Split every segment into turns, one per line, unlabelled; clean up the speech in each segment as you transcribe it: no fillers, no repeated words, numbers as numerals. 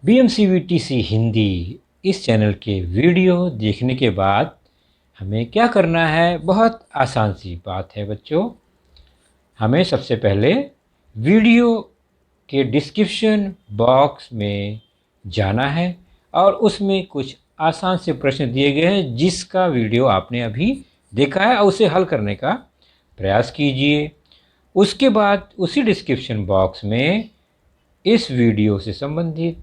BMCVTC Hindi इस channel के video देखने के बाद हमें क्या करना है? बहुत आसान सी बात है बच्चों। हमें सबसे पहले वीडियो के डिस्क्रिप्शन बॉक्स में जाना है और उसमें कुछ आसान से प्रश्न दिए गए हैं जिसका वीडियो आपने अभी देखा है और उसे हल करने का प्रयास कीजिए। उसके बाद उसी डिस्क्रिप्शन बॉक्स में इस वीडियो से संबंधित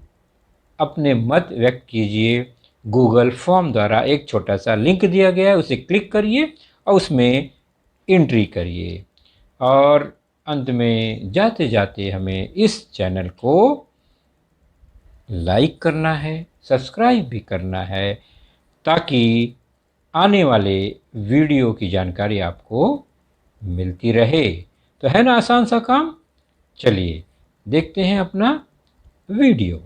अपने मत व्यक्त कीजिए। गूगल फॉर्म द्वारा एक छोटा सा लिंक दिया गया है, उसे क्लिक करिए और उसमें एंट्री करिए। और अंत में जाते जाते हमें इस चैनल को लाइक करना है, सब्सक्राइब भी करना है ताकि आने वाले वीडियो की जानकारी आपको मिलती रहे। तो है ना आसान सा काम? चलिए देखते हैं अपना वीडियो।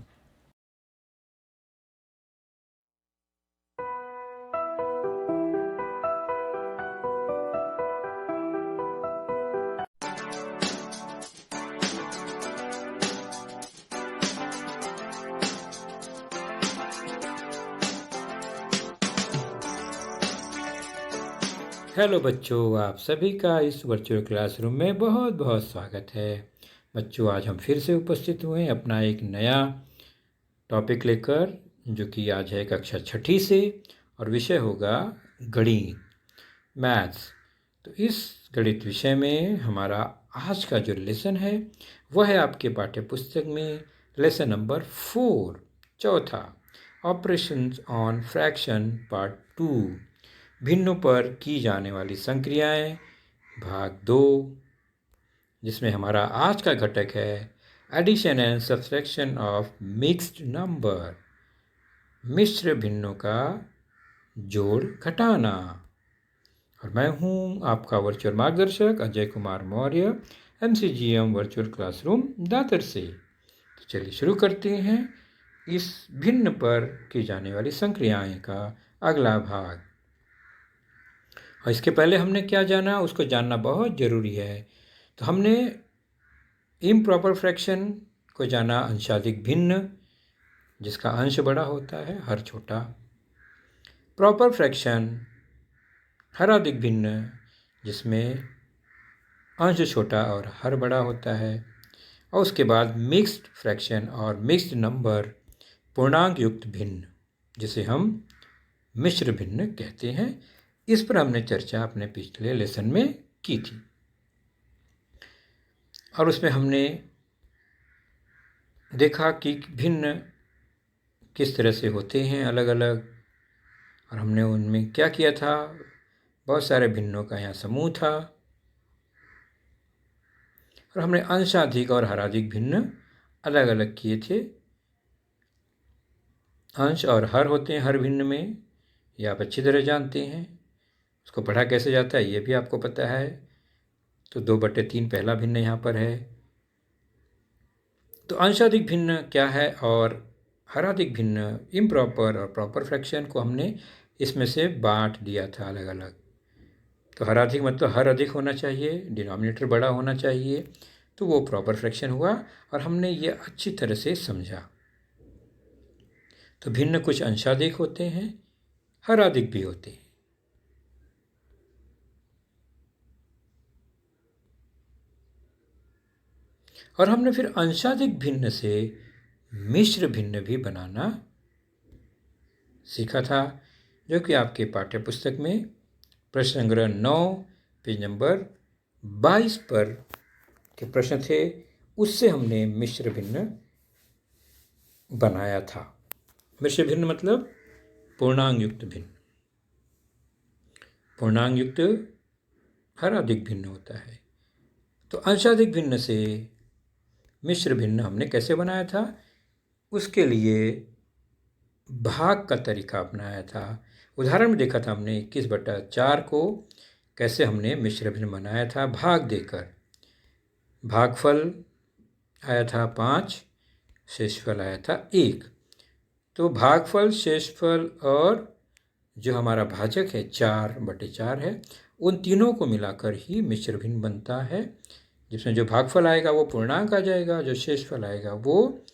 हेलो बच्चों, आप सभी का इस वर्चुअल क्लासरूम में बहुत बहुत स्वागत है। बच्चों, आज हम फिर से उपस्थित हुए हैं अपना एक नया टॉपिक लेकर, जो कि आज है कक्षा छठी से और विषय होगा गणित, मैथ्स। तो इस गणित विषय में हमारा आज का जो लेसन है वह है आपके पाठ्य पुस्तक में लेसन नंबर 4, चौथा, ऑपरेशंस ऑन फ्रैक्शन पार्ट 2, भिन्नों पर की जाने वाली संक्रियाएं, भाग 2, जिसमें हमारा आज का घटक है addition and subtraction of mixed number, मिश्र भिन्नों का जोड़ घटाना। और मैं हूं आपका वर्चुअल मार्गदर्शक Ajay Kumar Maurya, MCGM virtual classroom Dadar से। तो चलिए शुरू करते हैं इस भिन्न पर की जाने वाली संक्रियाएं का अगला भाग। और इसके पहले हमने क्या जाना, उसको जानना बहुत ज़रूरी है। तो हमने इम्प्रॉपर फ्रैक्शन को जाना, अंशाधिक भिन्न जिसका अंश बड़ा होता है, हर छोटा। प्रॉपर फ्रैक्शन हराधिक भिन्न जिसमें अंश छोटा और हर बड़ा होता है। और उसके बाद मिक्स्ड फ्रैक्शन और मिक्स्ड नंबर पूर्णांक युक्त भिन्न, जिसे हम मिश्र भिन्न कहते हैं। इस पर हमने चर्चा अपने पिछले लेसन में की थी और उसमें हमने देखा कि भिन्न किस तरह से होते हैं अलग अलग, और हमने उनमें क्या किया था। बहुत सारे भिन्नों का यहाँ समूह था और हमने अंशाधिक और हराधिक भिन्न अलग अलग किए थे। अंश और हर होते हैं हर भिन्न में, ये आप अच्छी तरह जानते हैं। उसको पढ़ा कैसे जाता है ये भी आपको पता है। तो 2/3 पहला भिन्न यहाँ पर है। तो अंशाधिक भिन्न क्या है और हराधिक भिन्न, इम्प्रॉपर और प्रॉपर फ्रैक्शन को हमने इसमें से बांट दिया था अलग अलग। तो हराधिक मतलब हर अधिक होना चाहिए, डिनोमिनेटर बड़ा होना चाहिए, तो वो प्रॉपर फ्रैक्शन हुआ और हमने ये अच्छी तरह से समझा। तो भिन्न कुछ अंशाधिक होते हैं, हराधिक भी होते हैं। और हमने फिर अंशाधिक भिन्न से मिश्र भिन्न भी बनाना सीखा था, जो कि आपके पाठ्य पुस्तक में प्रश्न संग्रह 9 पेज नंबर 22 पर के प्रश्न थे। उससे हमने मिश्र भिन्न बनाया था। मिश्र भिन्न मतलब पूर्णांक युक्त भिन्न। पूर्णांक युक्त हराधिक भिन्न होता है। तो अंशाधिक भिन्न से मिश्र भिन्न हमने कैसे बनाया था, उसके लिए भाग का तरीका अपनाया था। उदाहरण में देखा था हमने 21/4 को कैसे हमने मिश्र भिन्न बनाया था भाग देकर। भागफल आया था 5, शेषफल आया था 1। तो भागफल, शेषफल और जो हमारा भाजक है 4/4 है, उन तीनों को मिलाकर ही मिश्र भिन्न बनता है, जिसमें जो भागफल आएगा वो पूर्णांक आ जाएगा, जो शेषफल आएगा वो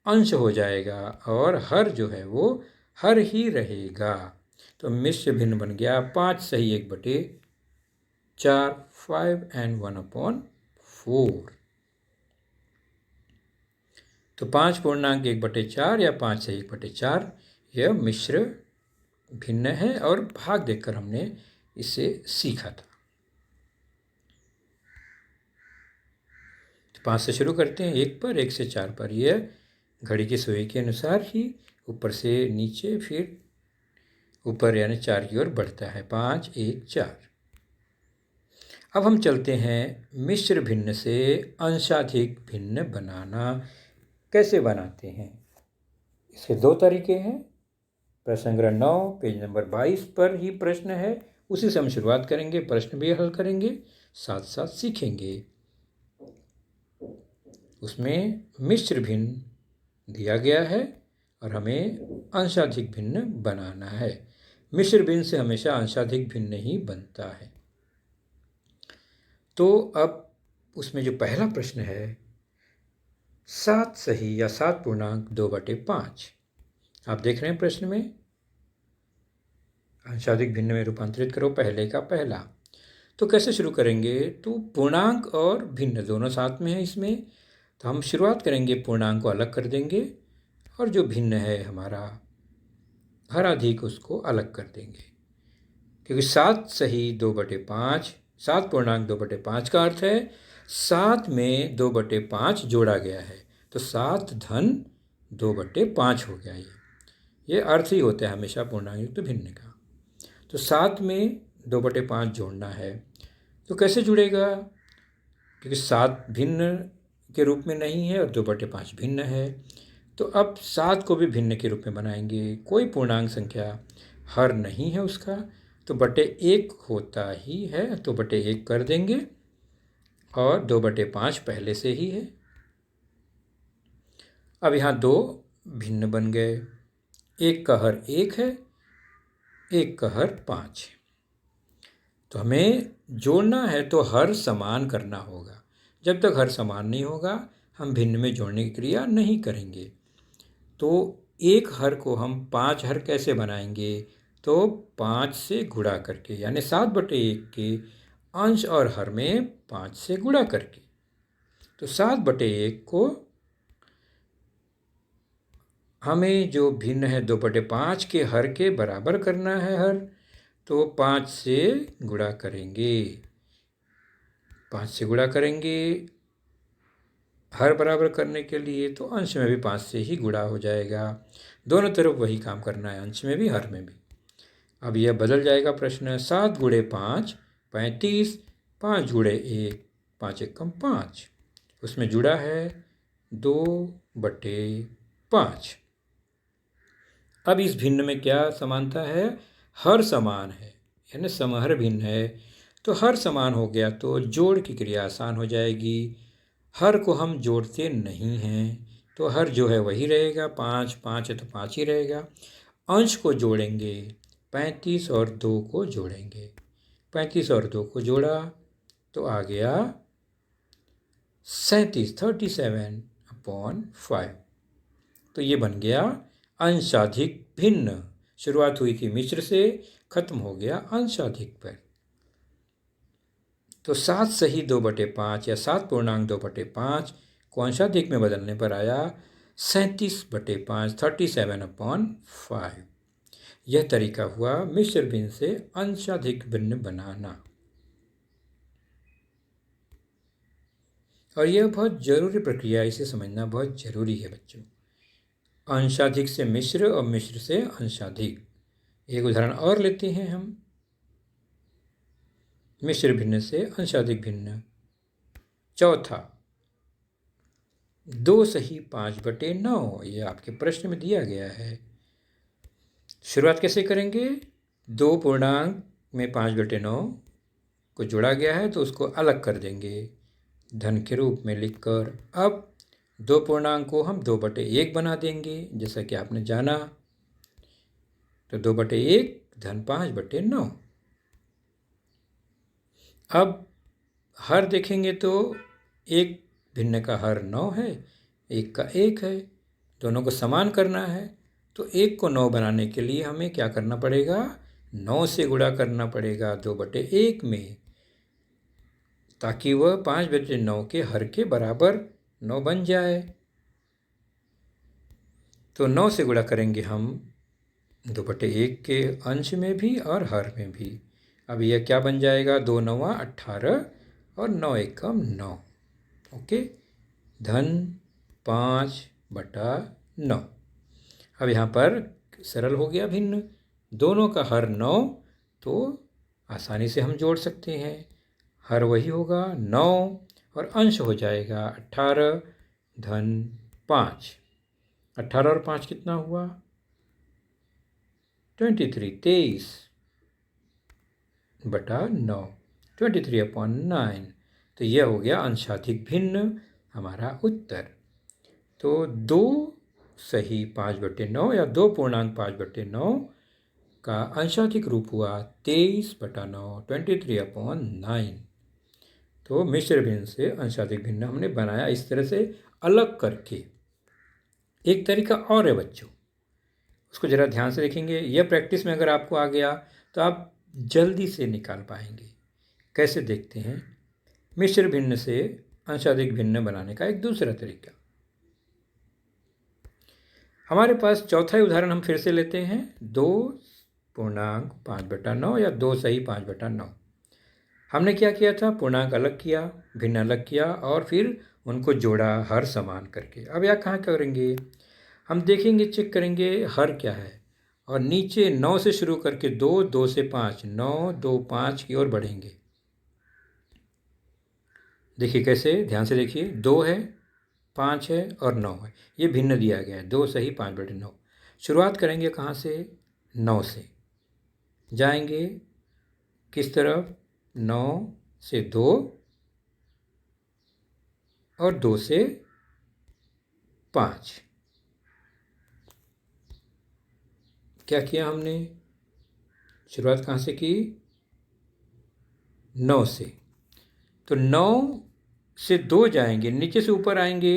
अंश हो जाएगा और हर जो है वो हर ही रहेगा। तो मिश्र भिन्न बन गया 5 सही 1/4, 5 and 1/4। तो 5 पूर्णांक 1/4 या 5 सही 1/4 यह मिश्र भिन्न है और भाग देखकर हमने इसे सीखा था। तो 5 से शुरू करते हैं, 1 पर, 1 से 4 पर। यह घड़ी की सुई के अनुसार ही ऊपर से नीचे फिर ऊपर यानी 4 की ओर बढ़ता है। 5 1 4। अब हम चलते हैं मिश्र भिन्न से अंशाधिक भिन्न बनाना कैसे बनाते हैं। इसके 2 तरीके हैं। प्रश्न संग्रह 9 पेज नंबर 22 पर ही प्रश्न है, उसी से हम शुरुआत करेंगे, प्रश्न भी हल करेंगे, साथ साथ सीखेंगे। उसमें मिश्र भिन्न दिया गया है और हमें अंशाधिक भिन्न बनाना है। मिश्र भिन्न से हमेशा अंशाधिक भिन्न ही बनता है। तो अब उसमें जो पहला प्रश्न है 7 सही या 7 पूर्णांक 2/5। आप देख रहे हैं प्रश्न में, अंशाधिक भिन्न में रूपांतरित करो पहले का पहला। तो कैसे शुरू करेंगे, तो पूर्णांक और भिन्न दोनों साथ में है इसमें। तो हम शुरुआत करेंगे, पूर्णांक को अलग कर देंगे और जो भिन्न है हमारा हर अधिक उसको अलग कर देंगे, क्योंकि 7 सही 2/5, 7 पूर्णांक 2/5 का अर्थ है 7 में 2/5 जोड़ा गया है, तो 7 धन 2/5 हो गया। ये अर्थ ही होता है हमेशा पूर्णांक युक्त भिन्न का। तो 7 में 2/5 जोड़ना है, तो कैसे जुड़ेगा, क्योंकि 7 भिन्न के रूप में नहीं है और 2/5 भिन्न है। तो अब 7 को भी भिन्न के रूप में बनाएंगे। कोई पूर्णांक संख्या हर नहीं है उसका, तो 1/1 होता ही है, तो 1/1 कर देंगे और 2/5 पहले से ही है। अब यहाँ 2 भिन्न बन गए, एक का हर 1 है, एक का हर 5 है। तो हमें जोड़ना है तो हर समान करना होगा। जब तक हर समान नहीं होगा हम भिन्न में जोड़ने की क्रिया नहीं करेंगे। तो एक हर को हम 5 हर कैसे बनाएंगे, तो 5 से गुणा करके, यानी 7/1 के अंश और हर में 5 से गुणा करके। तो 7/1 को हमें जो भिन्न है 2/5 के हर के बराबर करना है हर, तो 5 से गुणा करेंगे। 5 से गुणा करेंगे हर बराबर करने के लिए, तो अंश में भी 5 से ही गुणा हो जाएगा। दोनों तरफ वही काम करना है, अंश में भी हर में भी। अब यह बदल जाएगा प्रश्न, 7 गुणे 5 35, 5 गुणे 1 5 एकम 5। उसमें जुड़ा है 2/5। अब इस भिन्न में क्या समानता है, हर समान है, यानी समहर भिन्न है। तो हर समान हो गया तो जोड़ की क्रिया आसान हो जाएगी। हर को हम जोड़ते नहीं हैं, तो हर जो है वही रहेगा, 5 5 है तो 5 ही रहेगा। अंश को जोड़ेंगे, 35 और 2 को जोड़ेंगे, 35 और 2 को जोड़ा तो आ गया 37/5। तो ये बन गया अंशाधिक भिन्न। शुरुआत हुई थी मिश्र से, खत्म हो गया अंशाधिक पर। तो 7 सही 2/5 या 7 पूर्णांक 2/5 को अंशाधिक में बदलने पर आया 37/5, 37/5। यह तरीका हुआ मिश्र भिन्न से अंशाधिक भिन्न बनाना। और यह बहुत जरूरी प्रक्रिया, इसे समझना बहुत जरूरी है बच्चों। अंशाधिक से मिश्र और मिश्र से अंशाधिक। एक उदाहरण और लेते हैं हम, मिश्र भिन्न से अंशाधिक भिन्न। चौथा 2 सही 5/9, यह आपके प्रश्न में दिया गया है। शुरुआत कैसे करेंगे, 2 पूर्णांक में 5/9 को जोड़ा गया है तो उसको अलग कर देंगे धन के रूप में लिखकर। अब 2 पूर्णांक को हम 2/1 बना देंगे, जैसा कि आपने जाना। तो 2/1 धन 5/9। अब हर देखेंगे तो एक भिन्न का हर 9 है, एक का 1 है, दोनों को समान करना है तो 1 को 9 बनाने के लिए हमें क्या करना पड़ेगा, 9 से गुणा करना पड़ेगा 2/1 में, ताकि वह 5/9 के हर के बराबर 9 बन जाए। तो 9 से गुणा करेंगे हम 2/1 के अंश में भी और हर में भी। अब यह क्या बन जाएगा, 2 9 18 और 9 1 9। ओके, धन 5/9। अब यहाँ पर सरल हो गया भिन्न, दोनों का हर 9, तो आसानी से हम जोड़ सकते हैं। हर वही होगा 9 और अंश हो जाएगा 18 धन 5। 18 और 5 कितना हुआ, 23, 23/9, 23/9। तो यह हो गया अंशाधिक भिन्न हमारा उत्तर। तो 2 सही 5/9 या 2 पूर्णांक 5/9 का अंशाधिक रूप हुआ 23/9, 23/9। तो मिश्र भिन्न से अंशाधिक भिन्न हमने बनाया इस तरह से अलग करके। एक तरीका और है बच्चों, उसको ज़रा ध्यान से देखेंगे। यह प्रैक्टिस में अगर आपको आ गया तो आप जल्दी से निकाल पाएंगे। कैसे, देखते हैं। मिश्र भिन्न से अंशाधिक भिन्न बनाने का एक दूसरा तरीका। हमारे पास चौथा उदाहरण हम फिर से लेते हैं, 2 पूर्णांक 5/9 या 2 सही 5/9। हमने क्या किया था, पूर्णांक अलग किया, भिन्न अलग किया और फिर उनको जोड़ा हर समान करके। अब यह कहाँ करेंगे, हम देखेंगे, चेक करेंगे हर क्या है, और नीचे 9 से शुरू करके 2, 2 से 5, 9, 2, 5 की ओर बढ़ेंगे। देखिए कैसे, ध्यान से देखिए, 2 है, 5 है और 9 है। ये भिन्न दिया गया है, 2 सही 5/9। शुरुआत करेंगे कहाँ से, 9 से। जाएंगे किस तरफ, 9 से 2 और 2 से 5। क्या किया हमने, शुरुआत कहाँ से की, 9 से। तो 9 से 2 जाएंगे, नीचे से ऊपर आएंगे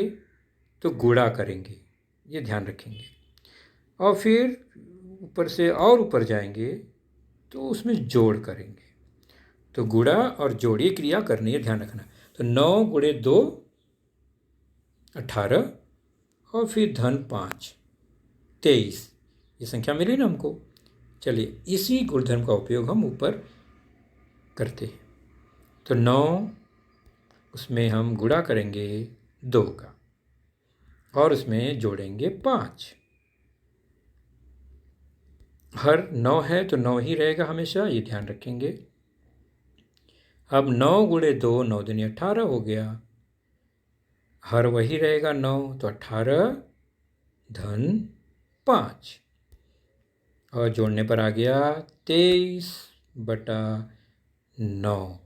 तो गुणा करेंगे, ये ध्यान रखेंगे। और फिर ऊपर से और ऊपर जाएंगे तो उसमें जोड़ करेंगे। तो गुणा और जोड़ ये क्रिया करनी है, ध्यान रखना। तो 9 × 2 18 और फिर धन 5 23, ये संख्या मिली ना हमको। चलिए इसी गुणधर्म का उपयोग हम ऊपर करते हैं। तो 9, उसमें हम गुणा करेंगे 2 का और उसमें जोड़ेंगे 5। हर 9 है तो 9 ही रहेगा हमेशा, ये ध्यान रखेंगे। अब 9 × 2 9 दूनी 18 हो गया, हर वही रहेगा 9, तो 18 धन 5 और जोड़ने पर आ गया 23/9।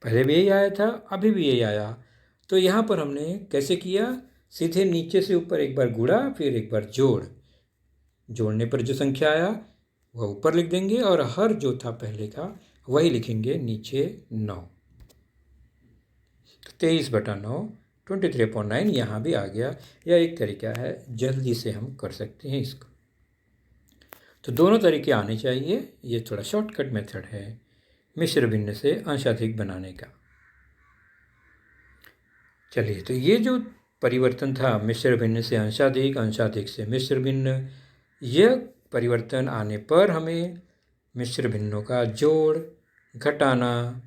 पहले भी यही आया था, अभी भी यही आया। तो यहाँ पर हमने कैसे किया, सीधे नीचे से ऊपर एक बार गुणा फिर एक बार जोड़, जोड़ने पर जो संख्या आया वह ऊपर लिख देंगे और हर जो था पहले का वही लिखेंगे नीचे 9। 23/9, 23/9 यहाँ भी आ गया। यह एक तरीका है, जल्दी से हम कर सकते हैं इसको। तो दोनों तरीके आने चाहिए, ये थोड़ा शॉर्टकट मेथड है मिश्र भिन्न से अंशाधिक बनाने का। चलिए, तो ये जो परिवर्तन था मिश्र भिन्न से अंशाधिक, अंशाधिक से मिश्र भिन्न, यह परिवर्तन आने पर हमें मिश्र भिन्नों का जोड़ घटाना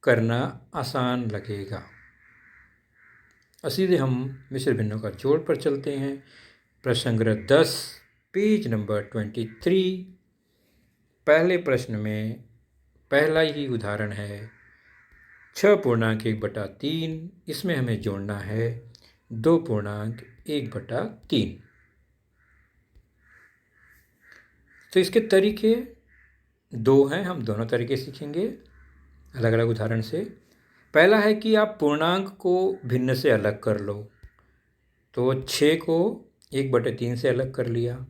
करना आसान लगेगा। सीधे हम मिश्र भिन्नों का जोड़ पर चलते हैं। प्रश्न संग्रह 10 पेज नंबर 23। पहले प्रश्न में पहला ही उदाहरण है 6 पूर्णांक 1/3, इसमें हमें जोड़ना है 2 पूर्णांक 1/3। तो इसके तरीके 2 हैं, हम दोनों तरीके सीखेंगे अलग अलग उदाहरण से। पहला है कि आप पूर्णांक को भिन्न से अलग कर लो। तो 6 को 1/3 से अलग कर लिया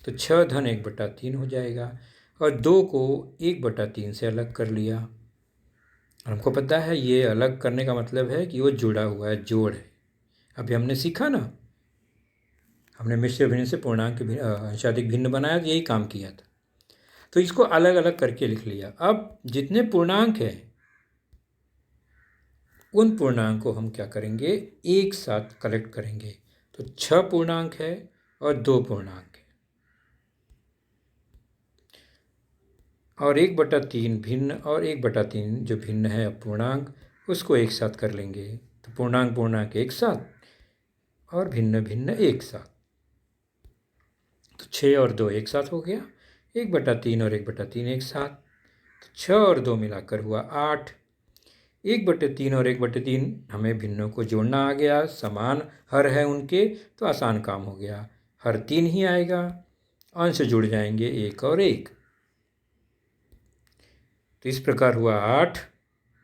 तो 6 धन 1/3 हो जाएगा, और 2 को 1/3 से अलग कर लिया। और हमको पता है ये अलग करने का मतलब है कि वो जुड़ा हुआ है, जोड़ है। अभी हमने सीखा ना, हमने मिश्र भिन्न से पूर्णांक अंशाधिक भिन्न बनाया, यही काम किया था। तो इसको अलग अलग करके लिख लिया। अब जितने पूर्णांक हैं उन पूर्णांक को हम क्या करेंगे, एक साथ कलेक्ट करेंगे। तो 6 पूर्णांक है और 2 पूर्णांक है, और 1/3 भिन्न और 1/3 जो भिन्न है अपूर्णांक, उसको एक साथ कर लेंगे। तो पूर्णांक पूर्णांक एक साथ और भिन्न भिन्न एक साथ। तो 6 और 2 एक साथ हो गया, 1/3 और 1/3 एक साथ। तो 6 और 2 मिलाकर हुआ 8। 1/3 और 1/3 हमें भिन्नों को जोड़ना आ गया, समान हर है उनके, तो आसान काम हो गया। हर 3 ही आएगा, अंश जुड़ जाएंगे 1 और 1। तो इस प्रकार हुआ 8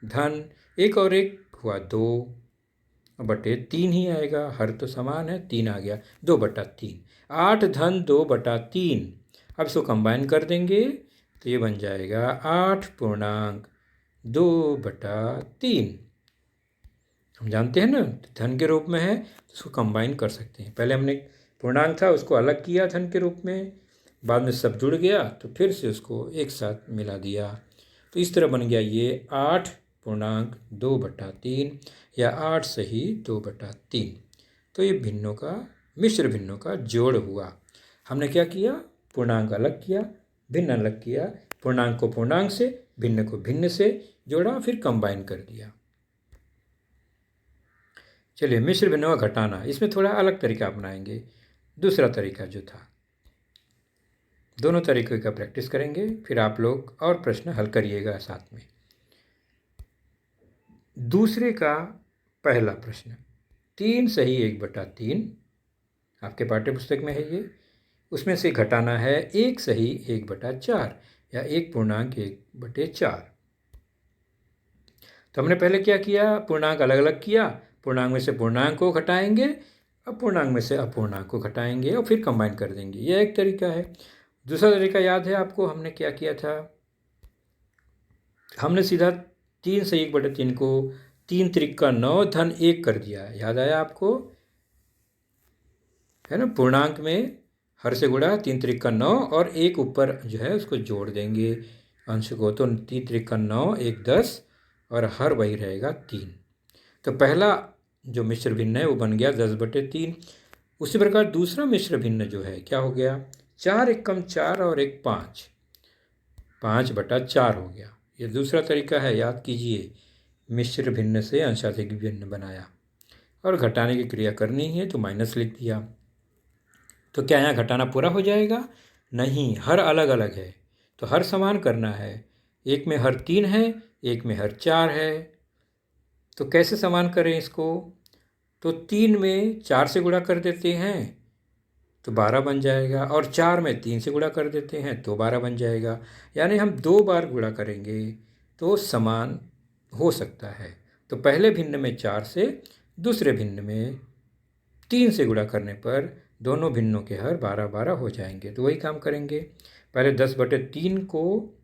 धन 1 और 1 हुआ 2/3 ही आएगा, हर तो समान है, 3 आ गया, 2/3। 8 धन 2/3। अब इसको कंबाइन कर देंगे तो ये बन जाएगा 8 पूर्णांक 2/3। हम जानते हैं ना, धन के रूप में है तो इसको कंबाइन कर सकते हैं। पहले हमने पूर्णांक था उसको अलग किया धन के रूप में, बाद में सब जुड़ गया तो फिर से उसको एक साथ मिला दिया। तो इस तरह बन गया ये 8 पूर्णांक 2/3 या 8 सही 2/3। तो ये भिन्नों का, मिश्र भिन्नों का जोड़ हुआ। हमने क्या किया, पूर्णांक अलग किया, भिन्न अलग किया, पूर्णांक को पूर्णांक से, भिन्न को भिन्न से जोड़ा, फिर कंबाइन कर दिया। चलिए मिश्र भिन्नों का घटाना, इसमें थोड़ा अलग तरीका अपनाएंगे। दूसरा तरीका जो था, दोनों तरीके का प्रैक्टिस करेंगे, फिर आप लोग और प्रश्न हल करिएगा साथ में। दूसरे का पहला प्रश्न, 3 सही 1/3 आपके पाठ्य पुस्तक में है ये, उसमें से घटाना है 1 सही 1/4 या 1 पूर्णांक 1/4। तो हमने पहले क्या किया, पूर्णांक अलग अलग किया, पूर्णांक में से पूर्णांक को घटाएंगे, अपूर्णांक में से अपूर्णांक को घटाएंगे और फिर कंबाइन कर देंगे। यह एक तरीका है। दूसरा तरीका याद है आपको, हमने क्या किया था, हमने सीधा 3 से 1/3 को 3 त्रिक 9 धन 1 कर दिया। याद आया आपको, है ना, पूर्णांक में हर से गुणा 3 त्रिक 9 और 1 ऊपर जो है उसको जोड़ देंगे अंश को। तो 3 त्रिक 9 1 10 और हर वही रहेगा 3। तो पहला जो मिश्र भिन्न है वो बन गया 10/3। उसी प्रकार दूसरा मिश्र भिन्न जो है क्या हो गया, 4 एकम 4 और 1 5, 5/4 हो गया। ये दूसरा तरीका है, याद कीजिए। मिश्र भिन्न से अंशाधिक भिन्न बनाया और घटाने की क्रिया करनी है तो माइनस लिख दिया। तो क्या यहाँ घटाना पूरा हो जाएगा? नहीं, हर अलग अलग है तो हर समान करना है। एक में हर 3 है, एक में हर 4 है। तो कैसे समान करें इसको? तो 3 में 4 से गुणा कर देते हैं तो 12 बन जाएगा, और 4 में 3 से गुणा कर देते हैं तो 12 बन जाएगा। यानी हम 2 बार गुणा करेंगे तो समान हो सकता है। तो पहले भिन्न में 4 से, दूसरे भिन्न में 3 से गुणा करने पर दोनों भिन्नों के हर 12-12 हो जाएंगे। तो वही काम करेंगे। पहले 10/3 को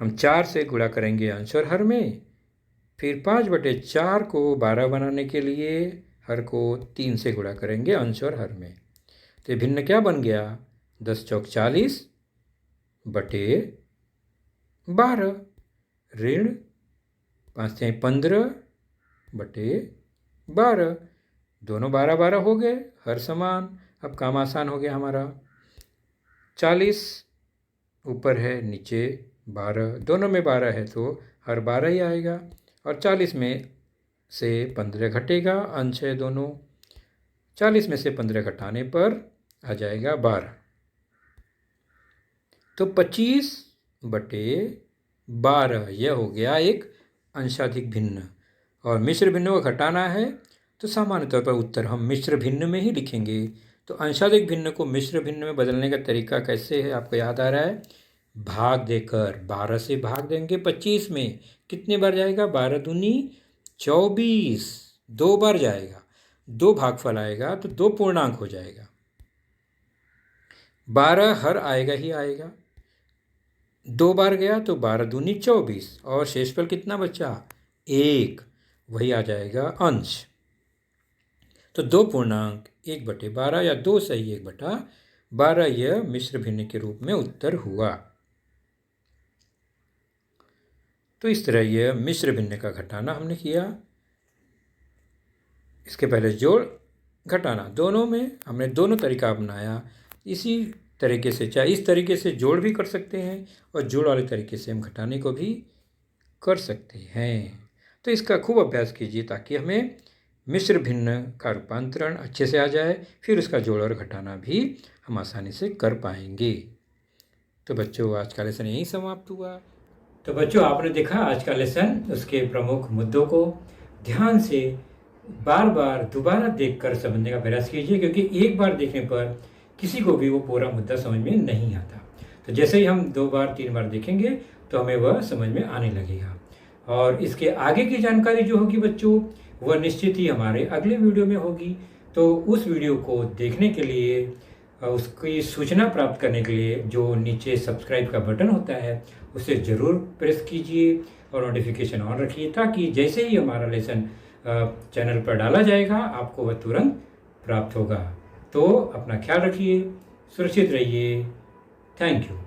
हम 4 से गुणा करेंगे अंश और हर में, फिर 5/4 को 12 बनाने के लिए हर को 3 से गुणा करेंगे अंश और हर में। तो भिन्न क्या बन गया, 10 चौक 40/12 ऋण 5 तिहाई 15/12। दोनों 12-12 हो गए, हर समान। अब काम आसान हो गया हमारा। 40 ऊपर है, नीचे 12, दोनों में 12 है तो हर 12 ही आएगा, और 40 में से 15 घटेगा, अंश है दोनों। 40 में से 15 घटाने पर आ जाएगा 12। तो 25/12 यह हो गया एक अंशाधिक भिन्न। और मिश्र भिन्न को घटाना है तो सामान्य तौर पर उत्तर हम मिश्र भिन्न में ही लिखेंगे। तो अंशाधिक भिन्न को मिश्र भिन्न में बदलने का तरीका कैसे है, आपको याद आ रहा है? भाग देकर, 12 से भाग देंगे 25 में, कितने बार जाएगा, 12 दूनी 24, 2 बार जाएगा, 2 भागफल आएगा तो 2 पूर्णांक हो जाएगा। 12 हर आएगा ही आएगा, 2 बार गया तो 12 दूनी 24, और शेषफल कितना बचा, 1, वही आ जाएगा अंश। तो 2 पूर्णांक 1/12 या 2 सही 1/12 यह मिश्र भिन्न के रूप में उत्तर हुआ। तो इस तरह यह मिश्र भिन्न का घटाना हमने किया। इसके पहले जोड़ घटाना दोनों में हमने दोनों तरीका अपनाया। इसी तरीके से चाहे इस तरीके से जोड़ भी कर सकते हैं और जोड़ वाले तरीके से हम घटाने को भी कर सकते हैं। तो इसका खूब अभ्यास कीजिए ताकि हमें मिश्र भिन्न का रूपांतरण अच्छे से आ जाए, फिर उसका जोड़ और घटाना भी हम आसानी से कर पाएंगे। तो बच्चों आज का लेसन यहीं समाप्त हुआ। तो बच्चों आपने देखा आज का लेसन, उसके प्रमुख मुद्दों को ध्यान से बार बार दोबारा देखकर समझने का प्रयास कीजिए, क्योंकि एक बार देखने पर किसी को भी वो पूरा मुद्दा समझ में नहीं आता। तो जैसे ही हम 2 बार 3 बार देखेंगे तो हमें वह समझ में आने लगेगा। और इसके आगे की जानकारी जो होगी बच्चों, वह निश्चित ही हमारे अगले वीडियो में होगी। तो उस वीडियो को देखने के लिए, उसकी सूचना प्राप्त करने के लिए जो नीचे सब्सक्राइब का बटन होता है उसे ज़रूर प्रेस कीजिए और नोटिफिकेशन ऑन रखिए, ताकि जैसे ही हमारा लेसन चैनल पर डाला जाएगा आपको वह तुरंत प्राप्त होगा। तो अपना ख्याल रखिए, सुरक्षित रहिए। Thank you.